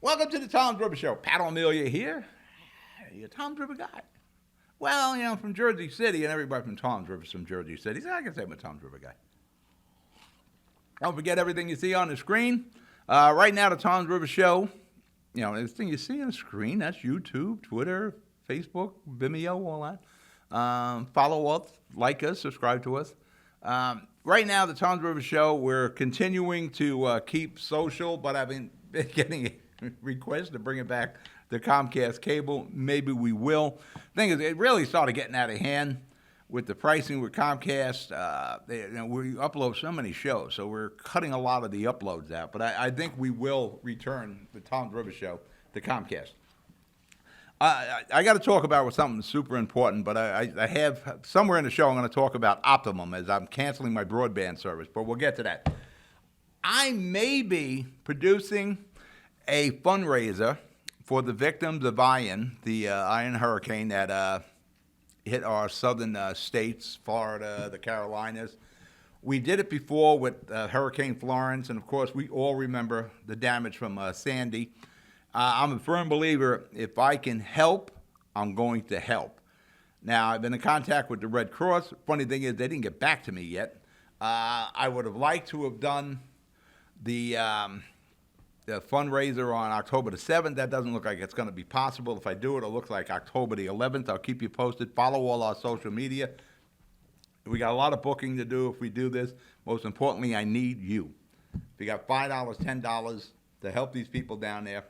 Welcome to the Tom's River Show. Pat O'Melia here. You're Tom's River guy. Well, from Jersey City, and everybody from Tom's River is from Jersey City, so I can say I'm a Tom's River guy. Don't forget everything you see on the screen. Right now, the Tom's River Show, everything you see on the screen, that's YouTube, Twitter, Facebook, Vimeo, all that. Follow us, like us, subscribe to us. Right now, the Tom's River Show, we're continuing to keep social, but I've been getting requests to bring it back to Comcast cable. Maybe we will. Thing is, it really started getting out of hand with the pricing with Comcast. We upload so many shows, so we're cutting a lot of the uploads out. But I think we will return the Tom's River Show to Comcast. I got to talk about something super important, but I have somewhere in the show I'm going to talk about Optimum as I'm canceling my broadband service, but we'll get to that. I may be producing a fundraiser for the victims of Ian, the Ian hurricane that hit our southern states, Florida, the Carolinas. We did it before with Hurricane Florence, and of course we all remember the damage from Sandy. I'm a firm believer, if I can help, I'm going to help. Now, I've been in contact with the Red Cross. Funny thing is, they didn't get back to me yet. I would have liked to have done the fundraiser on October the 7th. That doesn't look like it's going to be possible. If I do it, it'll look like October the 11th. I'll keep you posted. Follow all our social media. We got a lot of booking to do if we do this. Most importantly, I need you. If you got $5, $10 to help these people down there,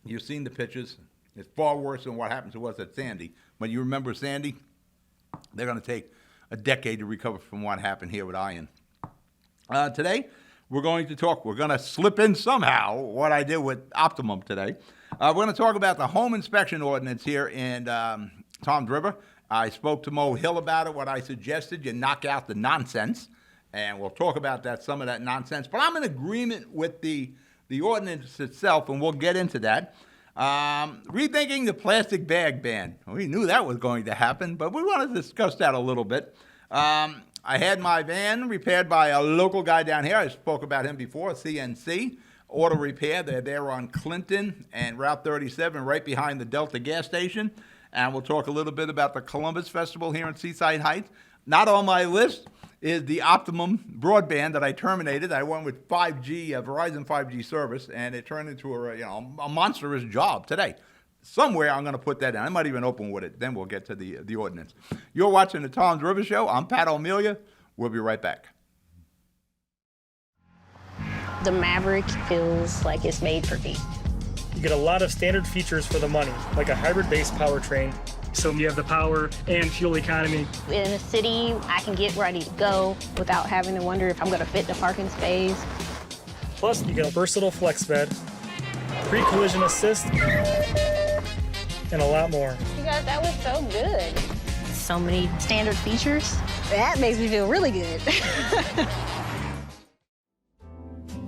you've seen the pictures. It's far worse than what happened to us at Sandy. When you remember Sandy, they're going to take a decade to recover from what happened here with Ian. Today, we're going to slip in somehow what I did with Optimum today. We're going to talk about the home inspection ordinance here in Tom's River. I spoke to ONeill about it, what I suggested, you knock out the nonsense, and we'll talk about some of that nonsense. But I'm in agreement with the ordinance itself, and we'll get into that. Rethinking the plastic bag ban. We knew that was going to happen, but we want to discuss that a little bit. I had my van repaired by a local guy down here. I spoke about him before, CNC Auto Repair. They're there on Clinton and Route 37, right behind the Delta gas station. And we'll talk a little bit about the Columbus Festival here in Seaside Heights. Not on my list is the Optimum broadband that I terminated. I went with 5G, Verizon 5G service, and it turned into a monstrous job today. Somewhere I'm going to put that in. I might even open with it. Then we'll get to the ordinance. You're watching the Tom's River Show. I'm Pat O'Melia. We'll be right back. The Maverick feels like it's made for me. You get a lot of standard features for the money, like a hybrid-based powertrain. So you have the power and fuel economy. In a city, I can get where I need to go without having to wonder if I'm going to fit the parking space. Plus, you get a versatile flex bed, pre-collision assist, and a lot more. You guys, that was so good. So many standard features. That makes me feel really good.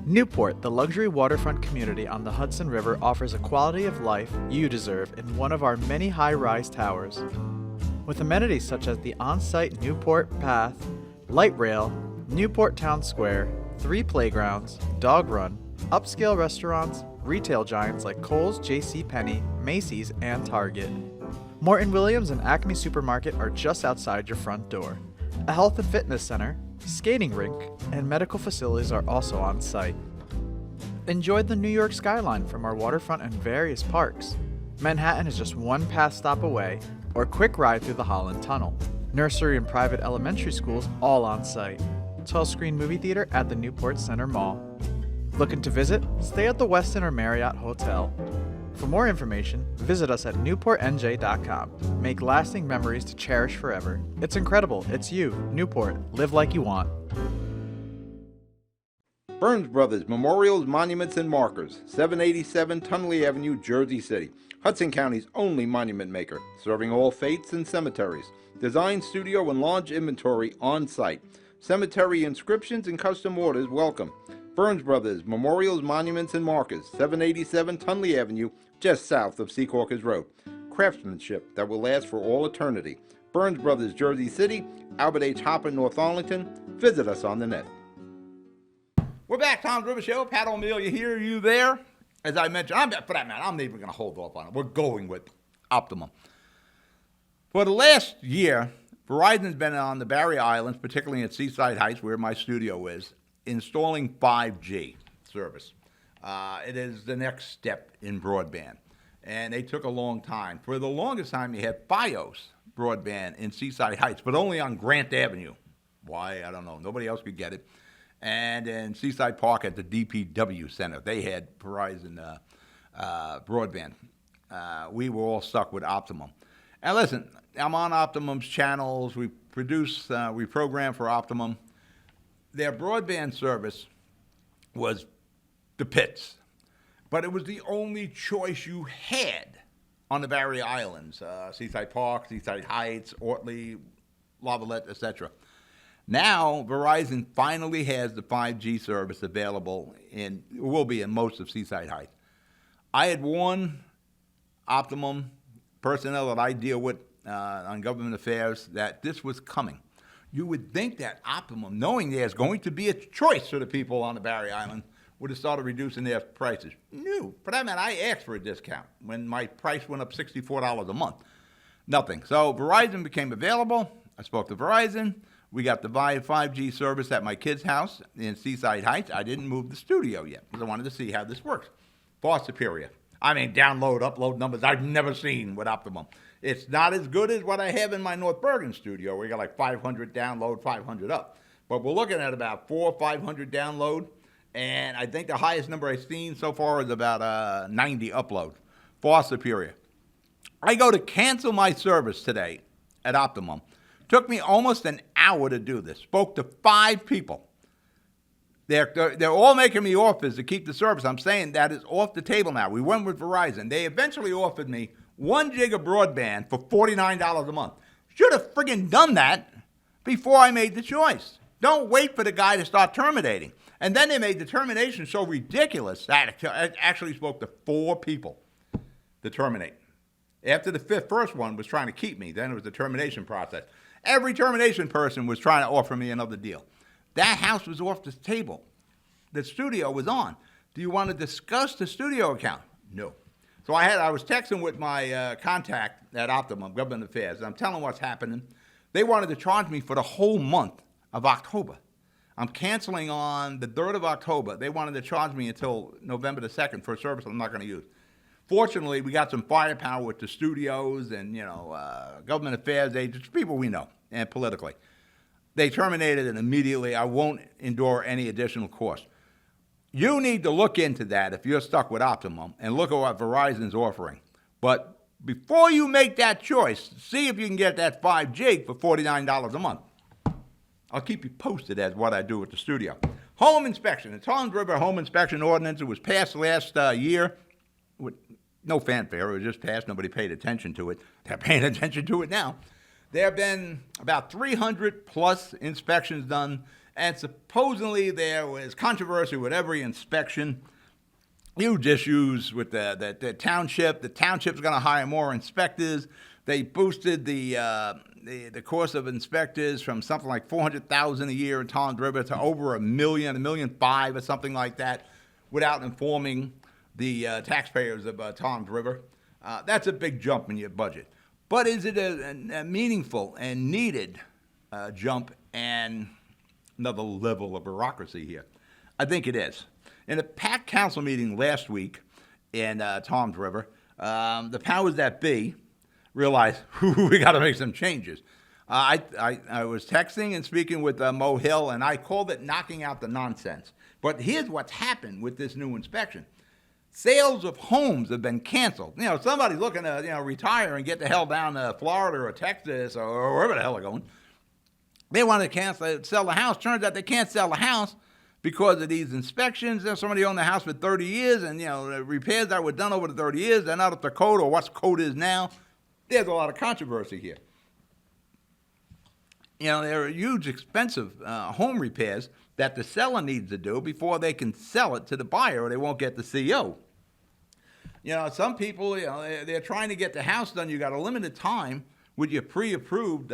Newport, the luxury waterfront community on the Hudson River, offers a quality of life you deserve in one of our many high-rise towers. With amenities such as the on-site Newport Path, light rail, Newport Town Square, 3 playgrounds, dog run, upscale restaurants, retail giants like Kohl's, JCPenney, Macy's, and Target. Morton Williams and Acme Supermarket are just outside your front door. A health and fitness center, skating rink, and medical facilities are also on site. Enjoy the New York skyline from our waterfront and various parks. Manhattan is just one path stop away, or a quick ride through the Holland Tunnel. Nursery and private elementary schools all on site. 12-screen movie theater at the Newport Center Mall. Looking to visit? Stay at the Westin or Marriott Hotel. For more information, visit us at newportnj.com. Make lasting memories to cherish forever. It's incredible. It's you, Newport. Live like you want. Burns Brothers Memorials, Monuments, and Markers, 787 Tunley Avenue, Jersey City. Hudson County's only monument maker, serving all faiths and cemeteries. Design, studio, and large inventory on site. Cemetery inscriptions and custom orders welcome. Burns Brothers Memorials, Monuments, and Markers, 787 Tunley Avenue, just south of Secaucus Road. Craftsmanship that will last for all eternity. Burns Brothers, Jersey City, Albert H. Hopper, North Arlington. Visit us on the net. We're back, Tom's River Show. Pat O'Melia here, you there? as I mentioned, for that matter, I'm not even going to hold off on it. We're going with Optimum. For the last year, Verizon's been on the Barrier Islands, particularly at Seaside Heights, where my studio is, installing 5G service. It is the next step in broadband, and they took a long time. For the longest time, you had Fios broadband in Seaside Heights, but only on Grant Avenue. Why? I don't know. Nobody else could get it. And in Seaside Park at the DPW Center, they had Verizon broadband. We were all stuck with Optimum. And listen, I'm on Optimum's channels. We program for Optimum. Their broadband service was the pits, but it was the only choice you had on the Barrier Islands, Seaside Park, Seaside Heights, Ortley, Lavalette, etc. Now, Verizon finally has the 5G service available will be in most of Seaside Heights. I had warned Optimum personnel that I deal with on government affairs that this was coming. You would think that Optimum, knowing there's going to be a choice for the people on the Barrier Island, would have started reducing their prices. No. For that matter, I asked for a discount when my price went up $64 a month. Nothing. So Verizon became available. I spoke to Verizon. We got the 5G service at my kid's house in Seaside Heights. I didn't move the studio yet because I wanted to see how this works. Far superior. I mean, download, upload numbers I've never seen with Optimum. It's not as good as what I have in my North Bergen studio, where you got like 500 download, 500 up. But we're looking at about 400 or 500 download, and I think the highest number I've seen so far is about 90 upload. Far superior. I go to cancel my service today at Optimum. Took me almost an hour to do this. Spoke to 5 people. They're all making me offers to keep the service. I'm saying that is off the table now. We went with Verizon. They eventually offered me 1 gig of broadband for $49 a month. Should have friggin' done that before I made the choice. Don't wait for the guy to start terminating. And then they made the termination so ridiculous that I actually spoke to 4 people to terminate. After the first one was trying to keep me, then it was the termination process. Every termination person was trying to offer me another deal. That house was off the table. The studio was on. Do you want to discuss the studio account? No. So I was texting with my contact at Optimum, Government Affairs, and I'm telling them what's happening. They wanted to charge me for the whole month of October. I'm canceling on the 3rd of October. They wanted to charge me until November the 2nd for a service I'm not going to use. Fortunately, we got some firepower with the studios and, government affairs agents, people we know, and politically. They terminated it immediately. I won't endure any additional cost. You need to look into that if you're stuck with Optimum and look at what Verizon's offering. But before you make that choice, see if you can get that 5 gig for $49 a month. I'll keep you posted as what I do with the studio. Home inspection. The Toms River home inspection ordinance, it was passed last year with no fanfare. It was just passed. Nobody paid attention to it. They're paying attention to it now. There have been about 300 plus inspections done, and supposedly there was controversy with every inspection. Huge issues with the township. The township's going to hire more inspectors. They boosted the course of inspectors from something like $400,000 a year in Toms River to over $1 million, $1.5 million or something like that, without informing the taxpayers of Toms River. That's a big jump in your budget. But is it a meaningful and needed jump and another level of bureaucracy here? I think it is. In a packed council meeting last week in Toms River, the powers that be realized we got to make some changes. I was texting and speaking with Mo Hill, and I called it knocking out the nonsense. But here's what's happened with this new inspection. Sales of homes have been canceled. Somebody's looking to, retire and get the hell down to Florida or Texas or wherever the hell they're going. They want to sell the house. Turns out they can't sell the house because of these inspections. Somebody owned the house for 30 years, and, the repairs that were done over the 30 years, they're not up to code or what code is now. There's a lot of controversy here. There are huge, expensive home repairs that the seller needs to do before they can sell it to the buyer or they won't get the CO. Some people, they're trying to get the house done. You got a limited time with your pre-approved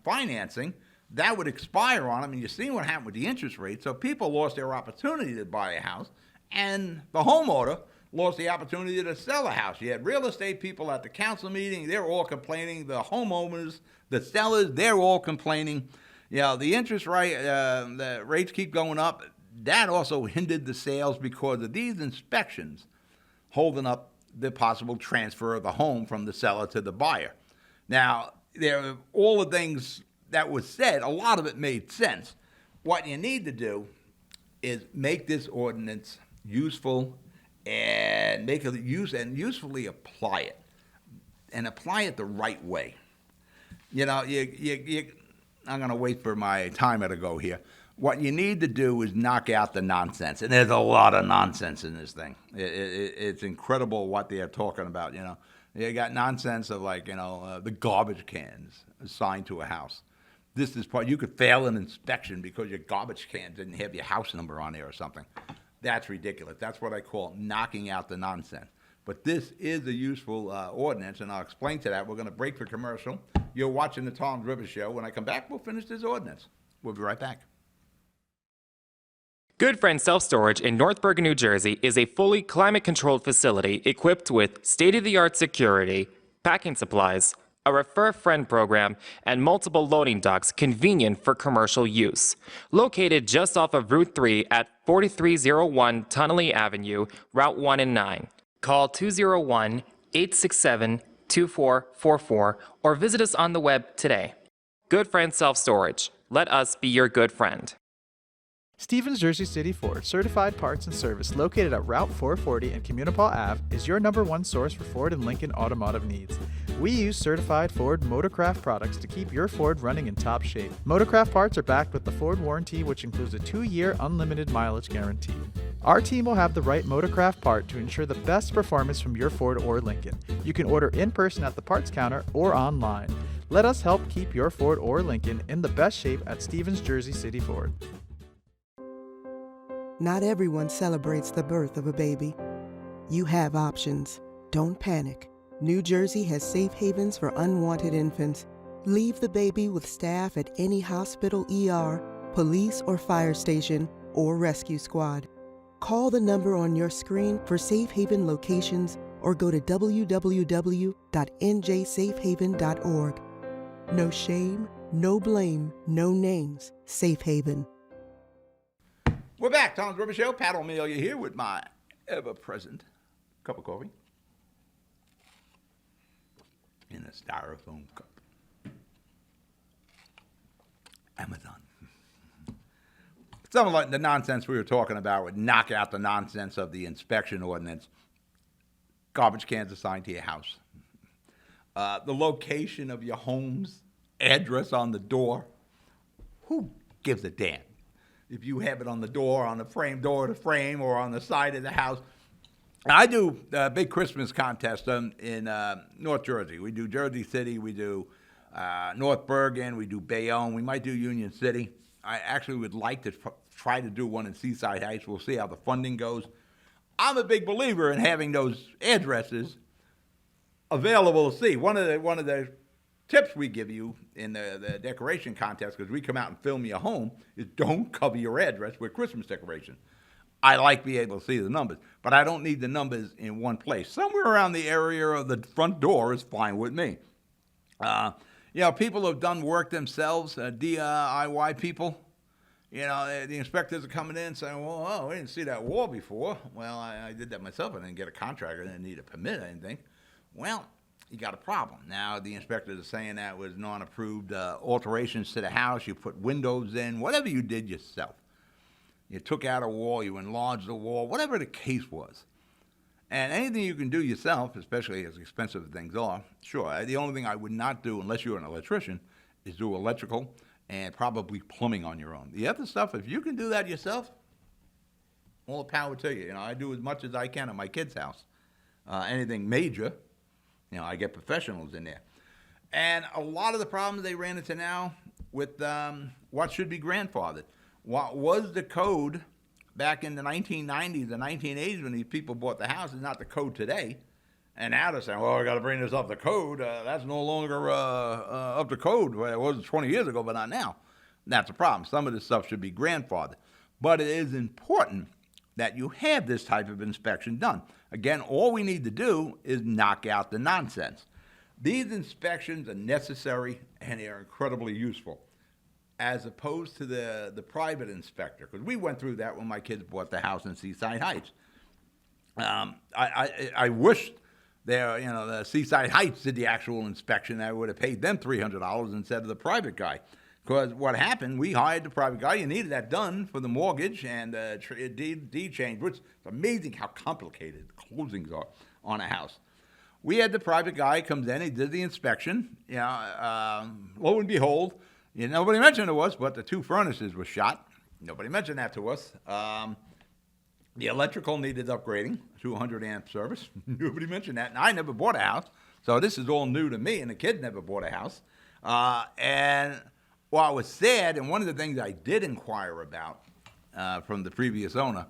financing. That would expire on them, and you've seen what happened with the interest rate. So people lost their opportunity to buy a house, and the homeowner lost the opportunity to sell a house. You had real estate people at the council meeting. They're all complaining. The homeowners, the sellers, they're all complaining. The interest rate, the rates keep going up. That also hindered the sales because of these inspections holding up the possible transfer of the home from the seller to the buyer. Now, all the things that was said, a lot of it made sense. What you need to do is make this ordinance useful and make it usefully apply it, and apply it the right way. I'm going to wait for my timer to go here. What you need to do is knock out the nonsense, and there's a lot of nonsense in this thing. It's incredible what they're talking about. You got nonsense of the garbage cans assigned to a house. This is part. You could fail an inspection because your garbage can didn't have your house number on there or something. That's ridiculous. That's what I call knocking out the nonsense. But this is a useful ordinance, and I'll explain to that. We're going to break for commercial. You're watching the Tom's River Show. When I come back, we'll finish this ordinance. We'll be right back. Good Friend Self-Storage in North Bergen, New Jersey is a fully climate-controlled facility equipped with state-of-the-art security, packing supplies, a Refer a Friend program, and multiple loading docks convenient for commercial use. Located just off of Route 3 at 4301 Tunnelly Avenue, Route 1 and 9. Call 201-867-2444 or visit us on the web today. Good Friend Self-Storage. Let us be your good friend. Stevens Jersey City Ford Certified Parts and Service, located at Route 440 and Communipaw Ave, is your #1 source for Ford and Lincoln automotive needs. We use certified Ford Motorcraft products to keep your Ford running in top shape. Motorcraft parts are backed with the Ford warranty, which includes a 2-year unlimited mileage guarantee. Our team will have the right Motorcraft part to ensure the best performance from your Ford or Lincoln. You can order in person at the parts counter or online. Let us help keep your Ford or Lincoln in the best shape at Stevens Jersey City Ford. Not everyone celebrates the birth of a baby. You have options. Don't panic. New Jersey has safe havens for unwanted infants. Leave the baby with staff at any hospital, ER, police or fire station, or rescue squad. Call the number on your screen for safe haven locations or go to www.njsafehaven.org. No shame, no blame, no names. Safe Haven. We're back. Tom's River Show. Pat O'Melia here with my ever-present cup of coffee in a styrofoam cup. Amazon. Some of the nonsense we were talking about would knock out the nonsense of the inspection ordinance. Garbage cans assigned to your house. The location of your home's address on the door. Who gives a damn? If you have it on the door, on the frame, door to frame, or on the side of the house. I do a big Christmas contest in North Jersey. We do Jersey City, we do North Bergen, we do Bayonne, we might do Union City. I actually would like to try to do one in Seaside Heights. We'll see how the funding goes. I'm a big believer in having those addresses available to see. One of the tips we give you in the decoration contest, because we come out and film your home, is don't cover your address with Christmas decoration. I like being able to see the numbers, but I don't need the numbers in one place. Somewhere around the area of the front door is fine with me. People have done work themselves, DIY people. The inspectors are coming in saying, well, I didn't see that wall before. Well, I did that myself. I didn't get a contractor. I didn't need a permit or anything. Well, you got a problem. Now the inspectors are saying that was non-approved alterations to the house. You put windows in, whatever you did yourself. You took out a wall, you enlarged the wall, whatever the case was. And anything you can do yourself, especially as expensive as things are, sure. The only thing I would not do, unless you're an electrician, is do electrical and probably plumbing on your own. The other stuff, if you can do that yourself, all the power to you. I do as much as I can at my kid's house. Anything major, I get professionals in there. And a lot of the problems they ran into now with what should be grandfathered. What was the code back in the 1990s, the 1980s when these people bought the house is not the code today. And now they're saying, well, I got to bring this up to code. That's no longer up to code. Well, it was 20 years ago, but not now. And that's a problem. Some of this stuff should be grandfathered. But it is important that you have this type of inspection done. Again, all we need to do is knock out the nonsense. These inspections are necessary and they are incredibly useful, as opposed to the private inspector, because we went through that when my kids bought the house in Seaside Heights. I wish the Seaside Heights did the actual inspection. I would have paid them $300 instead of the private guy. Because what happened, we hired the private guy. You needed that done for the mortgage and deed change, which is amazing how complicated closings are on a house. We had the private guy comes in, he did the inspection. Lo and behold, nobody mentioned it to us, but the 2 furnaces were shot. Nobody mentioned that to us. The electrical needed upgrading to 100 amp service. Nobody mentioned that. And I never bought a house, so this is all new to me, and the kid never bought a house. And while it was sad, and one of the things I did inquire about from the previous owner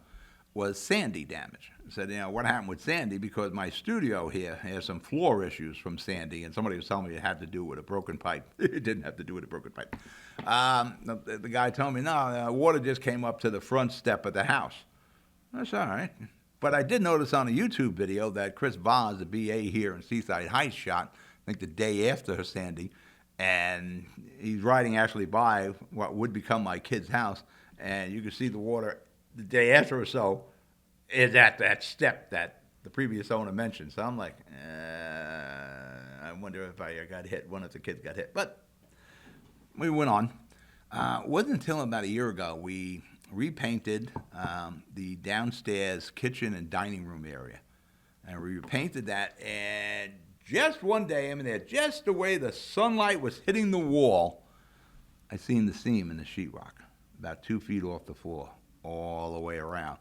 was Sandy damage. I said, what happened with Sandy? Because my studio here has some floor issues from Sandy, and somebody was telling me it had to do with a broken pipe. It didn't have to do with a broken pipe. The guy told me, no, water just came up to the front step of the house. That's all right. But I did notice on a YouTube video that Chris Voss, the BA here in Seaside Heights, shot, I think the day after Sandy, and he's riding actually by what would become my kid's house, and you can see the water the day after or so is at that step that the previous owner mentioned. So I'm like, I wonder if I got hit, one of the kids got hit. But we went on. It wasn't until about a year ago we repainted the downstairs kitchen and dining room area. And we repainted that, and just one day, just the way the sunlight was hitting the wall, I seen the seam in the sheetrock, about 2 feet off the floor, all the way around.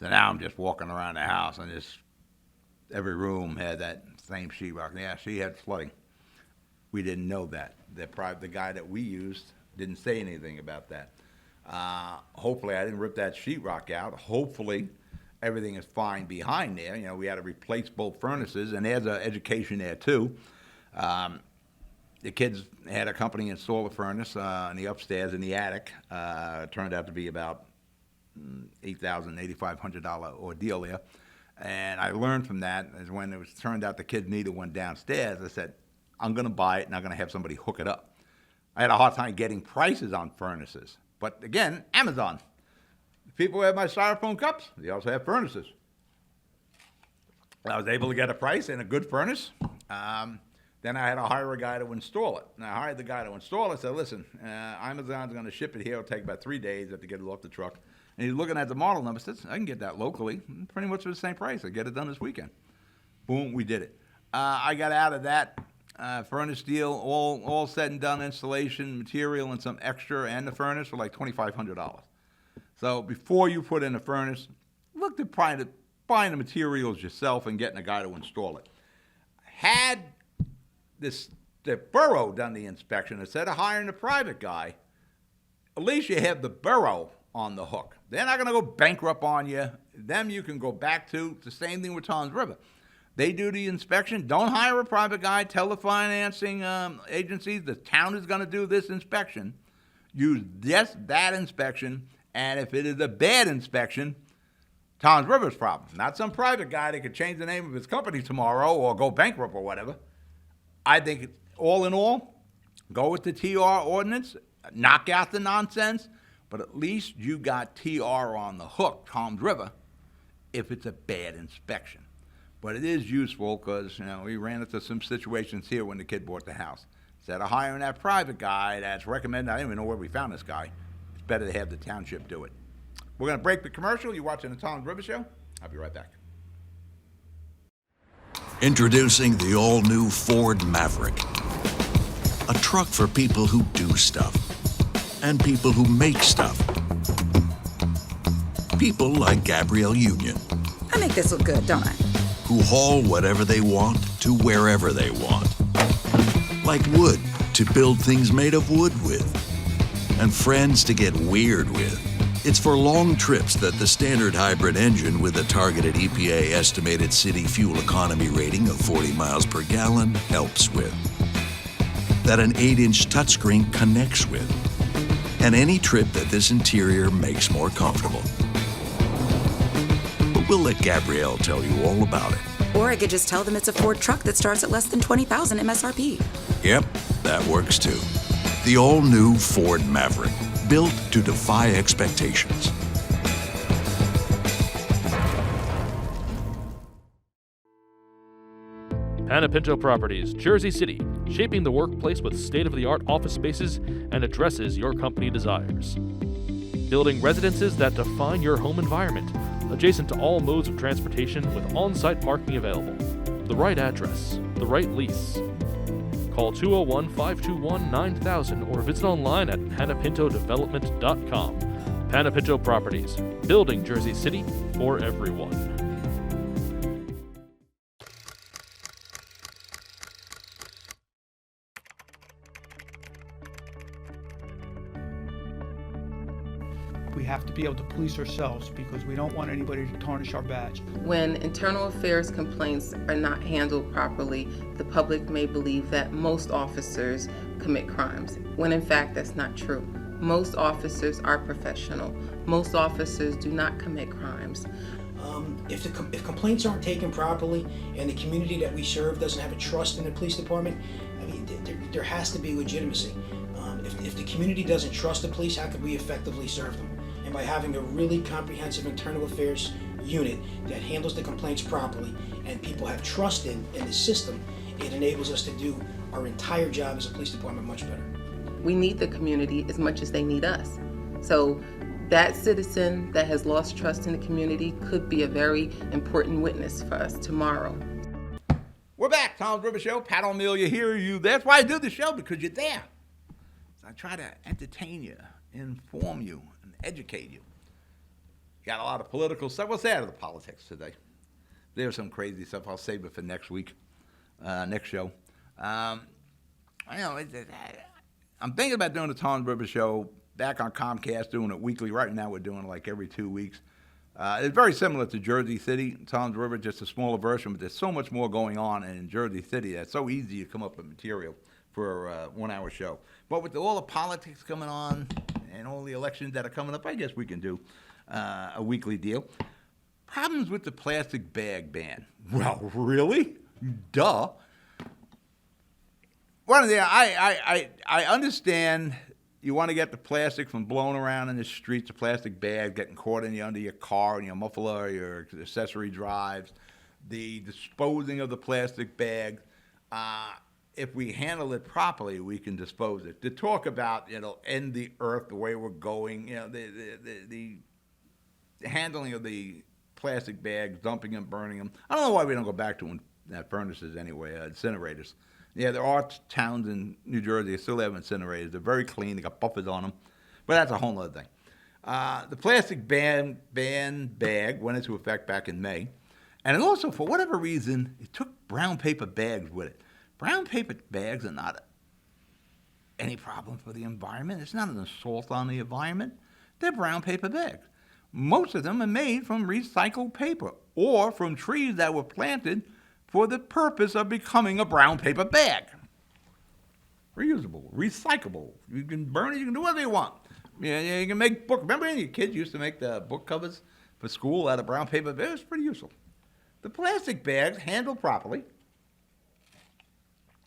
So now I'm just walking around the house, and every room had that same sheetrock. Yeah, she had flooding. We didn't know that. The guy that we used didn't say anything about that. Hopefully, I didn't rip that sheetrock out. Hopefully, everything is fine behind there. We had to replace both furnaces, and there's an education there too. The kids had a company install a furnace in the upstairs in the attic. It turned out to be about $8,000, $8,500 ordeal there. And I learned from that is when it turned out the kids needed one downstairs, I said, I'm going to buy it and I'm going to have somebody hook it up. I had a hard time getting prices on furnaces. But again, Amazon. People who have my styrofoam cups, they also have furnaces. I was able to get a price and a good furnace. Then I had to hire a guy to install it. And I hired the guy to install it. I said, listen, Amazon's going to ship it here. It'll take about 3 days to get it off the truck. And he's looking at the model number. Says, I can get that locally, pretty much for the same price. I get it done this weekend. Boom, we did it. I got out of that furnace deal, all said and done, installation, material, and some extra, and the furnace for like $2,500. So before you put in a furnace, look at buying the materials yourself and getting a guy to install it. Had the borough done the inspection instead of hiring a private guy, at least you have the borough on the hook. They're not going to go bankrupt on you. Them you can go back to. It's the same thing with Tom's River. They do the inspection. Don't hire a private guy. Tell the financing agencies the town is going to do this inspection. Use just that inspection. And if it is a bad inspection, Tom's River's problem. Not some private guy that could change the name of his company tomorrow or go bankrupt or whatever. I think all in all, go with the TR ordinance, knock out the nonsense, but at least you got TR on the hook, Tom's River, if it's a bad inspection. But it is useful because, we ran into some situations here when the kid bought the house. Instead of hiring that private guy that's recommended, I don't even know where we found this guy. It's better to have the township do it. We're going to break the commercial. You're watching the Tom's River Show. I'll be right back. Introducing the all-new Ford Maverick. A truck for people who do stuff. And people who make stuff. People like Gabrielle Union. I make this look good, don't I? Who haul whatever they want to wherever they want. Like wood to build things made of wood with. And friends to get weird with. It's for long trips that the standard hybrid engine with a targeted EPA estimated city fuel economy rating of 40 miles per gallon helps with. That an 8-inch touchscreen connects with. And any trip that this interior makes more comfortable. but we'll let Gabrielle tell you all about it. Or I could just tell them it's a Ford truck that starts at less than $20,000 MSRP. Yep, that works too. The all-new Ford Maverick, built to defy expectations. Panepinto Properties, Jersey City, shaping the workplace with state-of-the-art office spaces and addresses your company desires. Building residences that define your home environment, adjacent to all modes of transportation with on-site parking available. The right address, the right lease. Call 201-521-9000 or visit online at panepintodevelopment.com. Panepinto Properties, building Jersey City for everyone. We have to be able to police ourselves because we don't want anybody to tarnish our badge. When internal affairs complaints are not handled properly, the public may believe that most officers commit crimes, when in fact that's not true. Most officers are professional. Most officers do not commit crimes. If complaints aren't taken properly and the community that we serve doesn't have a trust in the police department, I mean, there has to be legitimacy. If the community doesn't trust the police, how could we effectively serve them? And by having a really comprehensive internal affairs unit that handles the complaints properly and people have trust in the system, it enables us to do our entire job as a police department much better. We need the community as much as they need us. So that citizen that has lost trust in the community could be a very important witness for us tomorrow. We're back, Tom's River Show. Pat O'Melia here. That's why I do the show, because you're there. So I try to entertain you, inform you, and educate you. Got a lot of political stuff. What's out of the politics today? There's some crazy stuff. I'll save it for next week, next show. I'm thinking about doing the Tom's River Show back on Comcast, doing it weekly. Right now we're doing it like every 2 weeks. It's very similar to Jersey City, Tom's River, just a smaller version, but there's so much more going on in Jersey City that's so easy to come up with material for a 1 hour show. But with all the politics coming on and all the elections that are coming up, I guess we can do a weekly deal. Problems with the plastic bag ban. Well, really? Duh. One of the I understand you want to get the plastic from blowing around in the streets, the plastic bag getting caught under your car and your muffler, your accessory drives, the disposing of the plastic bag. If we handle it properly, we can dispose it. To talk about, end the earth the way we're going, the handling of the plastic bags, dumping them, burning them. I don't know why we don't go back to furnaces anyway, incinerators. Yeah, there are towns in New Jersey that still have incinerators. They're very clean. They got buffers on them. But that's a whole other thing. The plastic ban bag went into effect back in May. And it also, for whatever reason, it took brown paper bags with it. Brown paper bags are not any problem for the environment. It's not an assault on the environment. They're brown paper bags. Most of them are made from recycled paper or from trees that were planted for the purpose of becoming a brown paper bag. Reusable, recyclable. You can burn it, you can do whatever you want. You can make book. Remember when your kids used to make the book covers for school out of brown paper bags? It was pretty useful. The plastic bags, handled properly,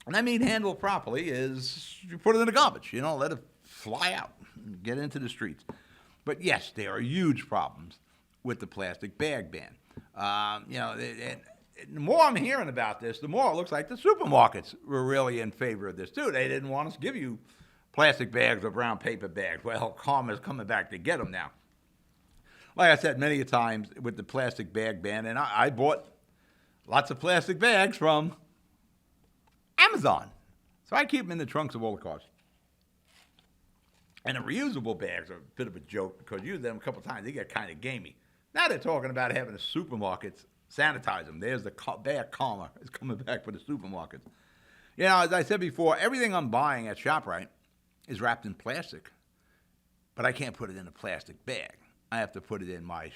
and I mean handled properly, is you put it in the garbage. Let it fly out and get into the streets. But yes, there are huge problems with the plastic bag ban. The more I'm hearing about this, the more it looks like the supermarkets were really in favor of this, too. They didn't want us to give you plastic bags or brown paper bags. Well, karma's coming back to get them now. Like I said many times with the plastic bag ban, and I bought lots of plastic bags from Amazon. So I keep them in the trunks of all the cars. And the reusable bags are a bit of a joke because you use them a couple times, they get kind of gamey. Now they're talking about having the supermarkets sanitize them. There's the bad karma is coming back for the supermarkets. As I said before, everything I'm buying at ShopRite is wrapped in plastic, but I can't put it in a plastic bag. I have to put it in my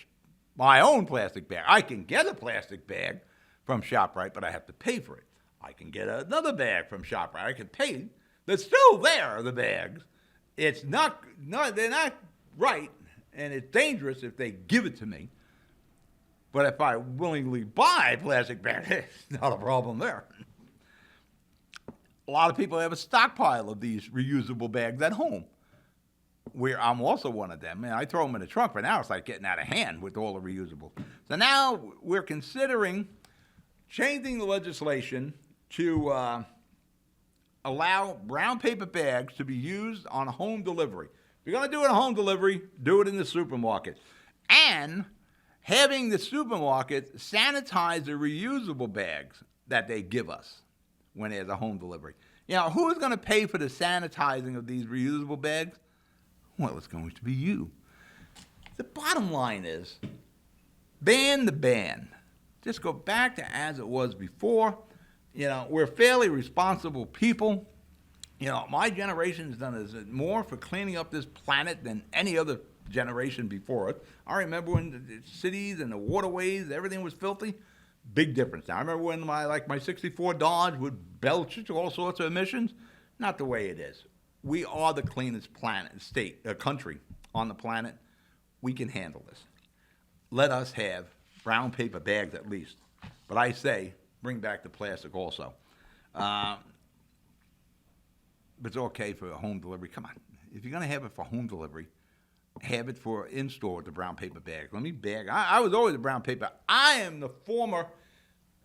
own plastic bag. I can get a plastic bag from ShopRite, but I have to pay for it. I can get another bag from ShopRite. I can pay. They're still there, the bags. It's they're not right, and it's dangerous if they give it to me. But if I willingly buy plastic bags, it's not a problem there. A lot of people have a stockpile of these reusable bags at home, where I'm also one of them. And I throw them in the trunk, but now it's like getting out of hand with all the reusable. So now we're considering changing the legislation to allow brown paper bags to be used on home delivery. If you're going to do it on home delivery, do it in the supermarket. And having the supermarket sanitize the reusable bags that they give us when there's a home delivery. You know, who's going to pay for the sanitizing of these reusable bags? Well, it's going to be you. The bottom line is, ban the ban. Just go back to as it was before. You know, we're fairly responsible people. You know, my generation has done more for cleaning up this planet than any other generation before it. I remember when the cities and the waterways, everything was filthy. Big difference. Now, I remember when my 64 Dodge would belch all sorts of emissions. Not the way it is. We are the cleanest country on the planet. We can handle this. Let us have brown paper bags at least. But I say, bring back the plastic also. But it's okay for a home delivery. Come on. If you're going to have it for home delivery, have it for in-store with the brown paper bag. Let me bag. I was always a brown paper. I am the former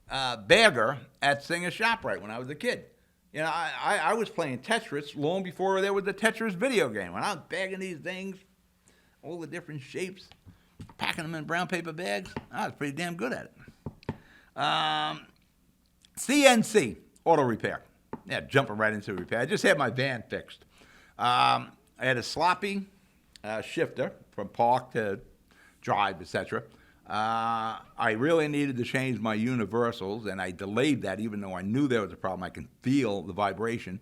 bagger at Singer ShopRite when I was a kid. You know, I was playing Tetris long before there was the Tetris video game. When I was bagging these things, all the different shapes, packing them in brown paper bags, I was pretty damn good at it. CNC, auto repair. Yeah, jumping right into repair. I just had my van fixed. I had a sloppy shifter from park to drive, etc. I really needed to change my universals, and I delayed that even though I knew there was a problem. I can feel the vibration.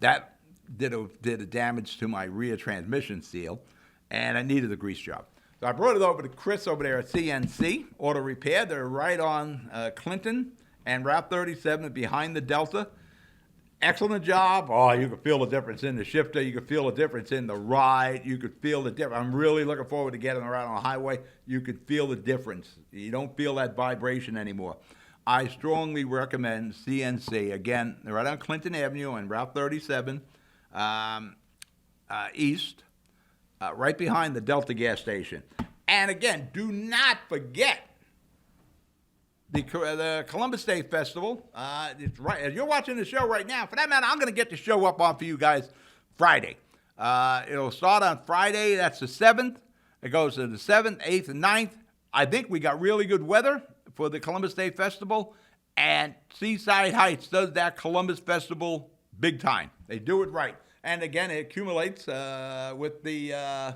That did a damage to my rear transmission seal, and I needed a grease job. So I brought it over to Chris over there at CNC Auto Repair. They're right on Clinton and Route 37 behind the Delta. Excellent job. Oh, you could feel the difference in the shifter. You could feel the difference in the ride. You could feel the difference. I'm really looking forward to getting around on the highway. You could feel the difference. You don't feel that vibration anymore. I strongly recommend CNC. Again, they're right on Clinton Avenue and Route 37 East, right behind the Delta gas station. And again, do not forget the Columbus Day Festival. It's right as you're watching the show right now. For that matter, I'm going to get the show up on for you guys Friday. It'll start on Friday. That's the 7th. It goes to the 7th, 8th, and 9th. I think we got really good weather for the Columbus Day Festival. And Seaside Heights does that Columbus Festival big time. They do it right. And again, it accumulates with the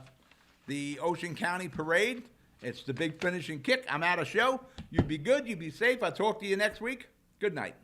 Ocean County Parade. It's the big finishing kick. I'm out of show. You be good. You be safe. I'll talk to you next week. Good night.